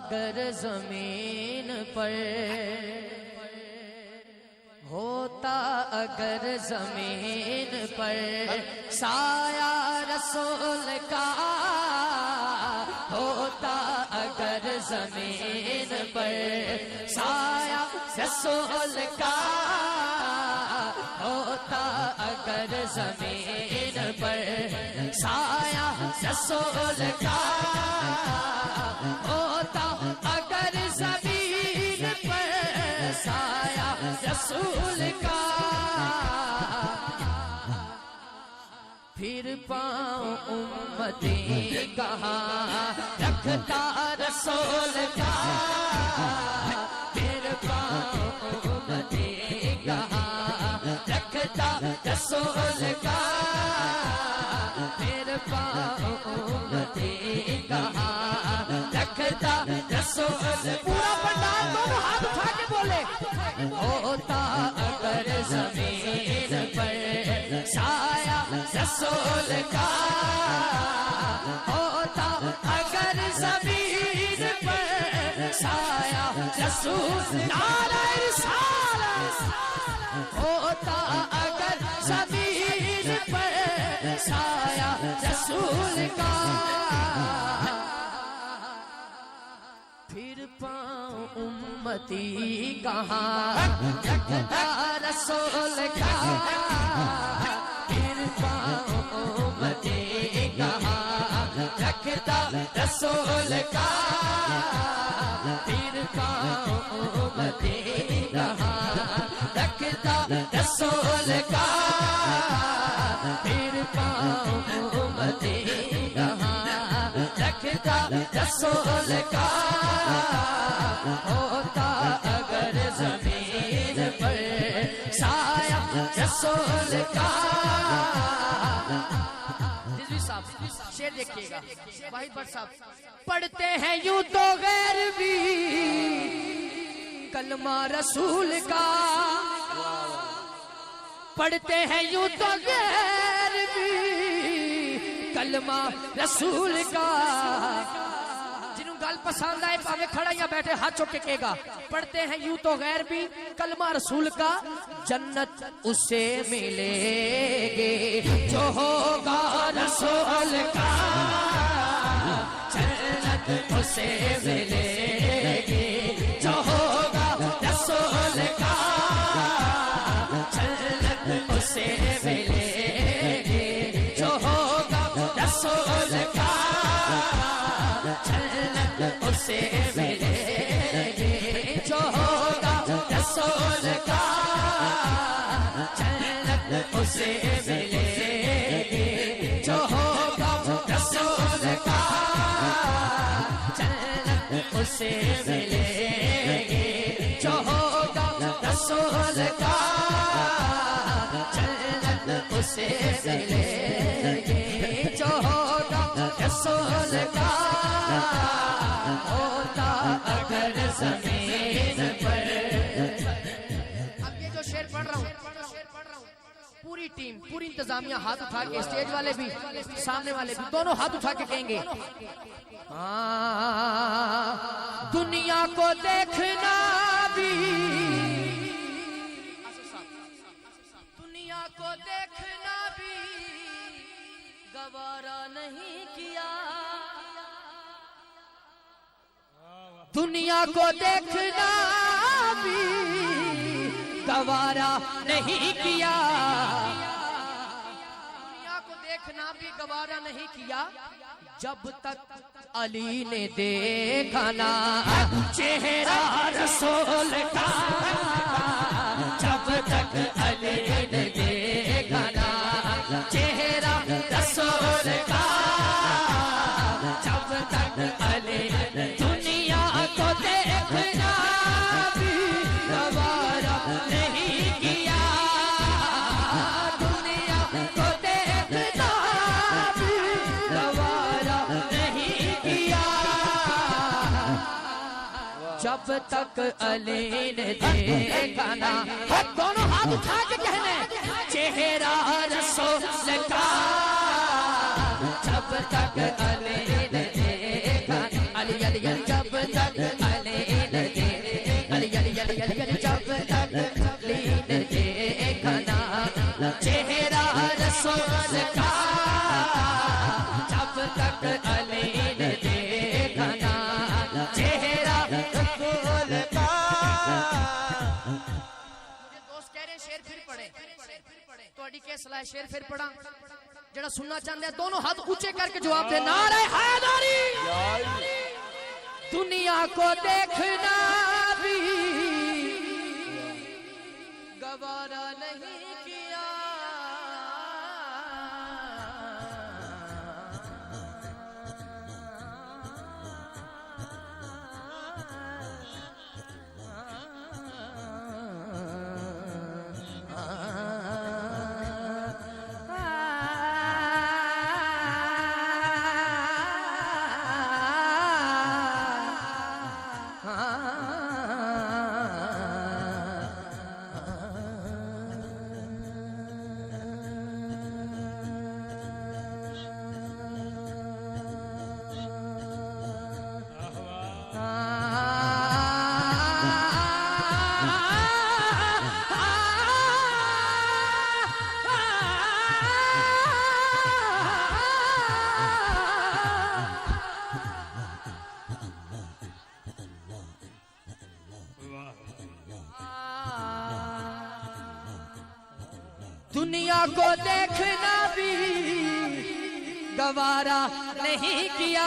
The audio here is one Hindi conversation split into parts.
अगर जमीन पर होता, अगर जमीन पर साया रसूल का होता, अगर जमीन पर साया रसूल का होता, अगर जमीन पर साया रसूल का होता, अगर जमीन पर साया रसूल का फिर पाँव उम्मती कहाँ रखता रसूल का, फिर पाँव उम्मती कहाँ रखता रसूल का, फिर पाँव उम्मती कहाँ रखता रसूल। पूरा पंडाल दोनों हाथ उठा के बोले होता, अगर जमीन पर साया रसूल का होता, अगर जमीन पर साया रसूल नारे रिसालत होता, अगर जमीन पर साया रसूल का फिर पाँव उम्मती कहाँ रखता रसूल का, फिर पाँव उम्मती कहाँ रखता रसूल का, फिर पाँव उम्मती कहाँ रखता रसूल का, फिर पाँव उम्मती कहाँ रखता रसूल का होता, अगर जमीन पर साया रसूल का। शेर देखिएगा वाहिद भट्ट साहब पढ़ते हैं यूं तो गैर भी कलमा रसूल का, पढ़ते हैं यूं तो गैर भी कलमा रसूल का। जिन्हों गल पसंद आए भावे खड़ा या बैठे हाथ चौक के कहेगा पढ़ते हैं यूं तो गैर भी कलमा रसूल का, जन्नत उससे मिलेगी जो होगा रसूल का, जन्नत उससे मिलेगी जो होगा रसूल का, जन्नत उससे मिलेगी जो होगा रसूल का, जन्नत उससे मिलेगी जो होगा रसूल का, जन्नत उससे मिलेगी जो होगा रसूल का, जन्नत उससे मिलेगी जो होगा रसूल का, जन्नत उससे मिलेगी जो होगा रसूल का होता, अगर जमीन पर। अब ये जो शेर पढ़ रहा हूँ पूरी टीम पूरी इंतजामिया हाथ उठा के, स्टेज वाले भी सामने वाले भी दोनों हाथ उठा के कहेंगे दुनिया को देखना भी, दुनिया को देखना भी गवारा नहीं किया, दुनिया को देखना भी गवारा नहीं किया, दुनिया को देखना भी गवारा नहीं किया, जब तक अली ने देखा ना चेहरा रसूल का, जब तक अली ने देखा ना चेहरा रसूल का, जब तक अली दुनिया को देखना भी गवारा नहीं किया, दुनिया को देखना भी गवारा नहीं किया, जब तक अली ने देखा ना दोनों हाथ उठा के कहने चेहरा रसूल का, जब तक अली ने देखा अली अली जब तक अलीन दे अली अली अली अली अली जब तक अलीन देखा ना चेहरा रसूल का जब तक अलीन देखा ना चेहरा रसूल का। मुझे दोस्त कह रहे शेर फिर पढ़े थोड़ी क्या सलाह शेर फिर पढ़ा जरा सुनना चाहते हैं दोनों हाथ ऊंचे करके जवाब दे नारे हैदरी। दुनिया को देखना भी गवारा नहीं किया दुनिया को देखना भी गवारा नहीं किया।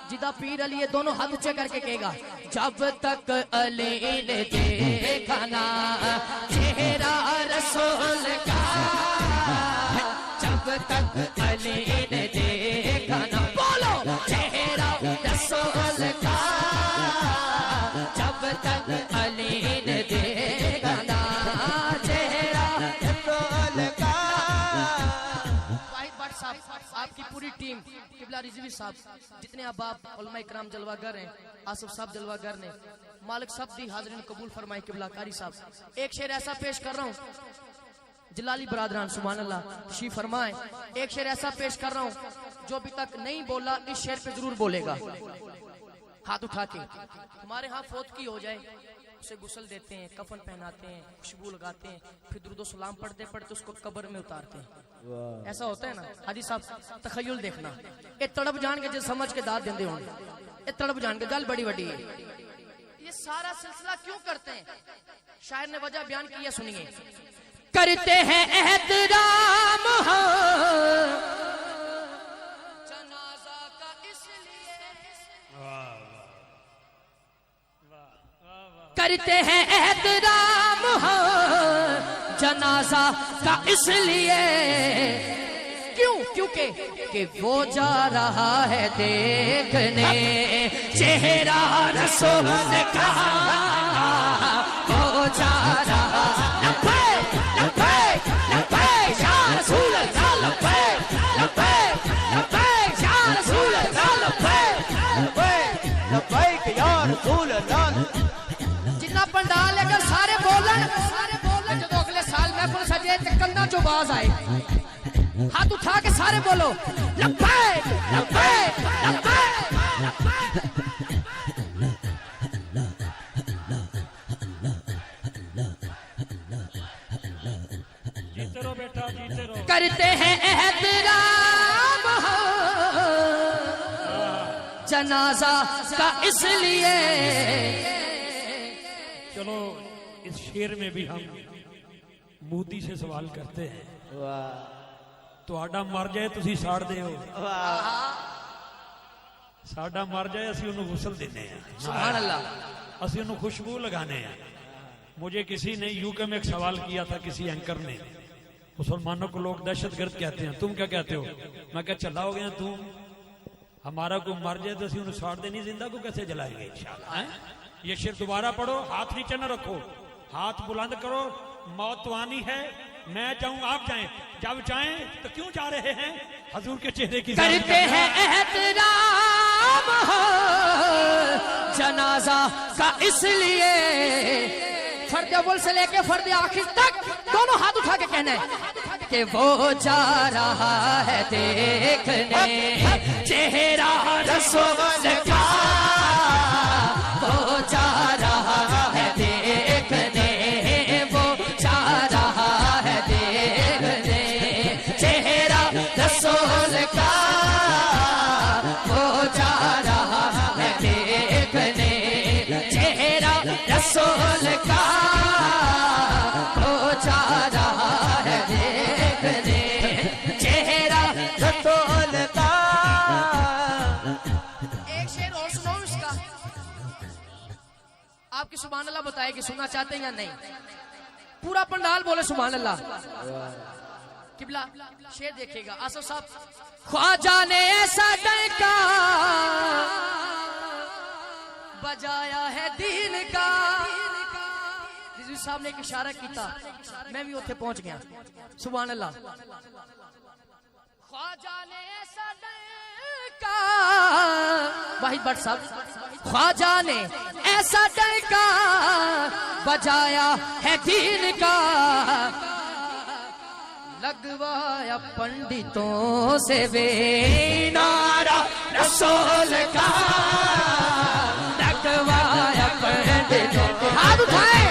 जिदा पीर अली ये दोनों हाथ ऊंचे करके कहेगा जब तक अली ने देखा ना चेहरा रसूल का जब तक अली ने देखा ना बोलो चेहरा रसूल का जब तक अली ने देखा ना आपकी पूरी टीम किबला रिजवी साहब जितने अहबाब उलमा इकराम जलवागर हैं आसिफ साहब जलवागर ने मालिक सब दी हाजरीन कबूल फरमाए किबला कारी साहब एक शेर ऐसा पेश कर रहा हूँ जलाली बरादरान सुभान अल्लाह शी फरमाए एक शेर ऐसा पेश कर रहा हूँ जो अभी तक नहीं बोला इस शेर पे जरूर बोलेगा हाथ उठा के। हमारे यहाँ फौत की हो जाए उसे गुस्ल देते हैं कफन पहनाते हैं खुशबू लगाते हैं फिर दुरूदो सलाम पढ़ते पढ़ते उसको कब्र में उतारते हैं ऐसा होता है ना हाजी साहब तखय्युल देखना ये तड़प जान के जो समझ के दाद देंदे होंगे ये तड़प जान के गल बड़ी बड़ी है ये सारा सिलसिला क्यों करते हैं शायर ने वजह बयान की है सुनिए करते हैं एहतराम जनाजा का इसलिए करते हैं एहतराम जनाजा का इसलिए क्यों क्योंकि कि वो जा रहा है देखने चेहरा रसूल का वो जा रहा लब्बैक लब्बैक लब्बैक या रसूल अल्लाह लब्बैक लब्बैक लब्बैक या रसूल अल्लाह लब्बैक लब्बैक लब्बैक या रसूल अल्लाह। जितना पंडाल अगर सारे बोलन जो अगले साल महफिल सजे ते कंधा जो बाज आए हाथ उठा के सारे बोलो लब्बैक लब्बैक लब्बैक। जीते रहो बेटा जीते रहो करते हैं एहतराम जनाजा का इसलिए। चलो इस शेर में भी हम मोदी से सवाल करते हैं ਤੁਹਾਡਾ ਮਰ ਜਾਏ ਤੁਸੀਂ ਸਾੜਦੇ ਹੋ ਸਾਡਾ ਮਰ ਜਾਏ ਅਸੀਂ ਉਹਨੂੰ ਗੁਸਲ ਦਿੰਦੇ ਆ सुभान अल्लाह। ਅਸੀਂ ਉਹਨੂੰ खुशबू लगाने हैं। मुझे किसी ने यूके में एक सवाल किया था किसी एंकर ने मुसलमानों को लोग दहशतगर्द कहते हैं तुम क्या कहते हो मैं क्या चला हो गया तुम हमारा को मर जाए तो ਅਸੀਂ ਉਹਨੂੰ ਸਾੜਦੇ नहीं जिंदा को कैसे जलाएंगे इंशाल्लाह। ये शेर दोबारा पढ़ो हाथ नीचे न रखो हाथ बुलंद करो मौत तो आनी है मैं जाऊं आप जाएं जब चाहें तो क्यों जा रहे हैं हजूर के चेहरे की करते हैं एहतराम जनाजा का इसलिए। फर्द अव्वल से लेके फर्द आखिर तक दोनों हाथ उठा के कहना है कि वो जा रहा है देखने चेहरा रसूल का का वो जा रहा है देखने, चेहरा रसूल का वो जा रहा है देखने, चेहरा रसूल का। एक शेर और सुनो इसका, आपकी सुभान अल्लाह बताए कि सुनना चाहते हैं या नहीं। पूरा पंडाल बोले सुभान अल्लाह। किबला शेर देखिएगा आसफ साहब। ख्वाजा ने ऐसा डंका बजाया है दीन का। रिजवी साहब ने एक इशारा किया, मैं भी उत्थे पहुंच गया। सुभान अल्लाह। ख्वाजा ने ऐसा डंका, वाहिद भट्ट साहब, ख्वाजा ने ऐसा डंका बजाया है दीन का, लगवाया पंडितों से वे नारा रसूल का, लगवाया पंडितों, हाथ उठाए,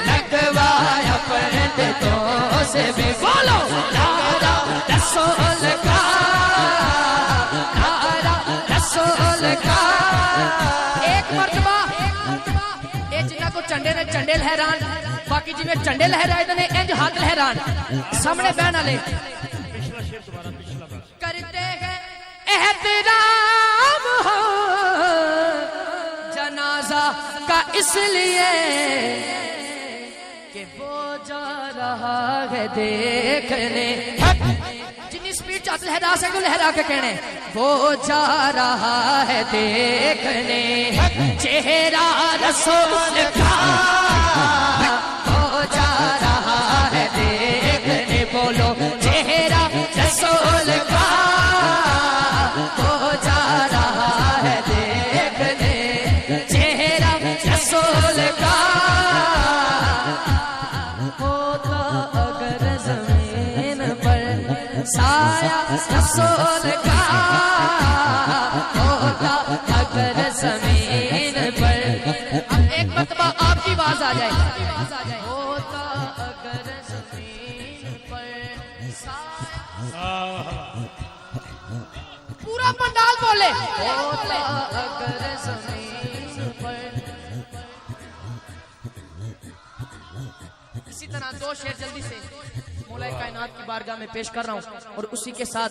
लगवाया पंडितों से वे, बोलो नारा रसूल का, नारा रसूल का। एक मर्तबा ये जिन्ना को चंडे ने चंडे लहरान, बाकी जिन्हें चंडे लहराए ने इंज हाथ लहरान, सामने बहन वाले करते हैं एहतराम हो जनाजा का इसलिए कि वो जा रहा है देखने। जितनी स्पीड चाहते लहरा सकते लहरा के कहने, वो जा रहा है देखने, चेहरा रसूल का वो जा रहा है देखने, बोलो चेहरा रसूल का वो जा रहा है देखने, चेहरा रसूल का। होता अगर जमीन पर साया रसूल का, होता अगर जमीन पर, अब एक मरतबा आपकी आवाज आ जाए, होता अगर जमीन पर साया, पूरा पंडाल बोले, होता अगर जमीन पर। इसी तरह दो शेर जल्दी से मौलाए कायनात की बारगाह में पेश कर रहा हूँ और उसी के साथ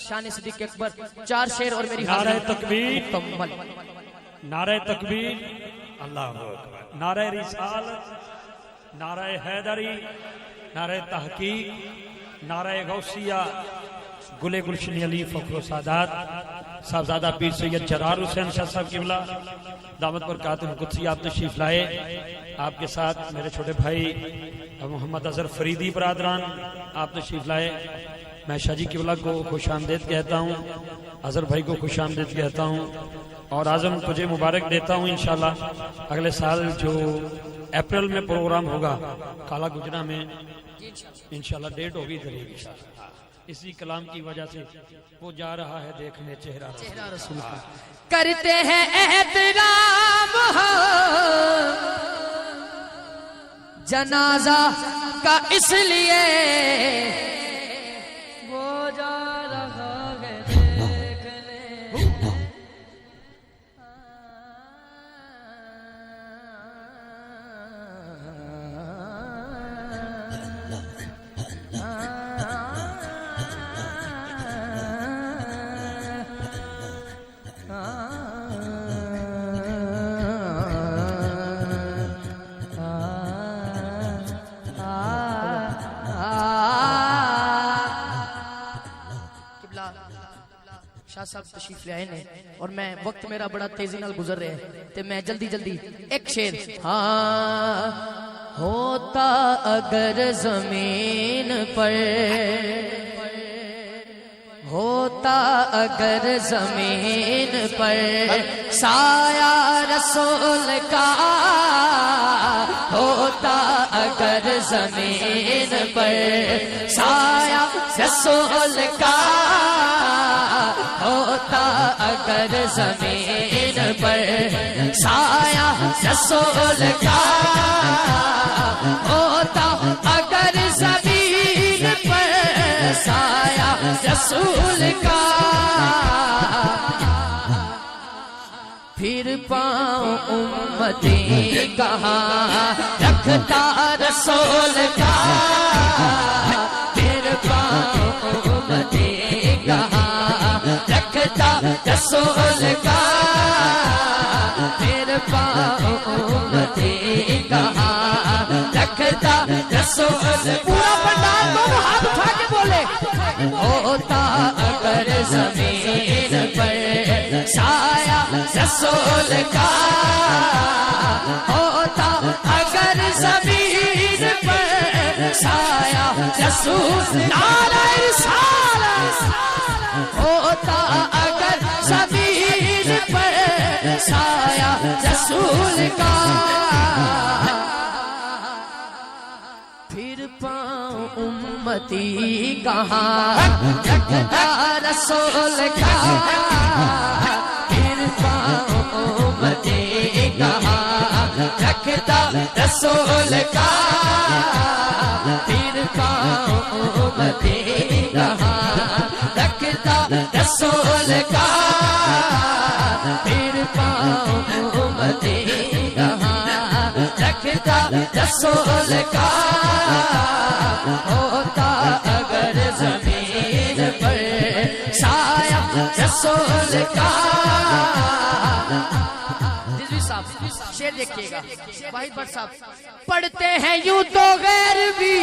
शान सिद्दीक अकबर 4 शेर और मेरी नारे तकबीर, मुकम्मल। नारे तकबीर, अल्लाह अकबर, नारे रिसालत, नारे हैदरी, नारे तहकीक, नारे गौसिया, गुले गुलशन अली फखरो सादात साहबजादा पीर सैयद जरार हुसैन शाह साहब किबला दामत बरकातुहू कुद्सी आप तशरीफ लाए। आपके साथ मेरे छोटे भाई मोहम्मद अजहर फरीदी बरादरान आप तशरीफ लाए। मैं शाहजी किबला को खुश आमदेद कहता हूँ, अजहर भाई को खुश आमदेद कहता हूँ और आजम तुझे मुबारक देता हूँ। इंशाल्लाह अगले साल जो अप्रैल में प्रोग्राम होगा काला गुजरा में, इंशाल्लाह डेट होगी इंशाल्लाह। इसी कलाम की वजह से वो जा रहा है देखने चेहरा रसूल का। करते हैं एहतराम हो जनाजा का इसलिए, वो जा रहा है देखने। शाह साहब तशरीफ ले आए ने और मैं वक्त मेरा बड़ा तेजी नाल गुजर रहा है ते मैं जल्दी जल्दी एक शेर। हाँ होता अगर जमीन पर, होता अगर जमीन पर साया रसूल का, होता अगर जमीन पर साया रसूल का, होता अगर जमीन पर साया रसूल का, होता अगर जमीन पर साया रसूल का, फिर पाँव उम्मती कहाँ रखता रसूल का, फिर पाँव उम्मती कहाँ रखता रसूल का, फिर पाँव उम्मती कहाँ रखता रसूल। पूरा पंडाल दोनों हाथ उठा के बोले, होता अगर जमीन पर साया रसूल का, होता अगर जमीन पर साया रसूल, नारे रिसालत, होता अगर जमीन पर साया रसूल का, फिर पाँव उम्मती कहाँ रखता रसूल का, फिर पाँव उम्मती कहाँ रखता रसूल का, फिर पाँव उम्मती कहाँ रखता रसूल का, फिर पाँव उम्मती कहाँ रखता रसूल का, होता अगर जमीन पर साया रसूल का। रिजवी साहब शेर देखिएगा, वाहिद भट्ट साहब, पढ़ते हैं यूं तो गैर भी